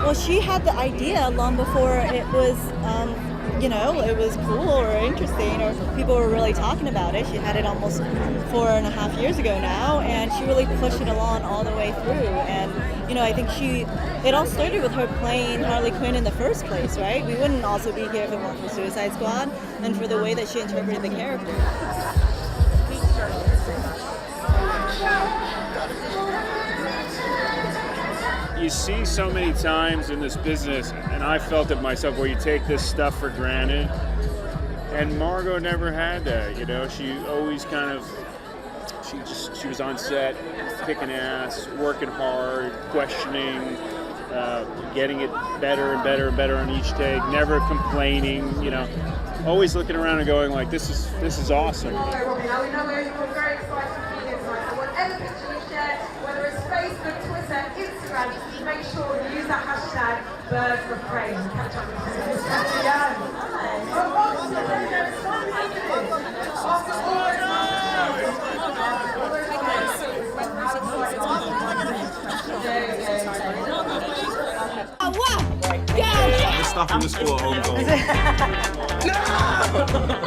Well, she had the idea long before it was, it was cool or interesting or people were really talking about it. She had it almost 4.5 years ago now, and she really pushed it along all the way through. And, I think it all started with her playing Harley Quinn in the first place, right? We wouldn't also be here if it weren't for Suicide Squad and for the way that she interpreted the character. You see so many times in this business, and I felt it myself, where you take this stuff for granted. And Margot never had that, She always she was on set, kicking ass, working hard, questioning, getting it better and better and better on each take, never complaining, always looking around and going like, this is awesome. Now we know we're very excited for you tonight. So whatever picture you share, whether it's Facebook, Twitter, Instagram, make sure you use that hashtag #BirdsReprise. Catch up with us. I'm just stopping the score at home goal.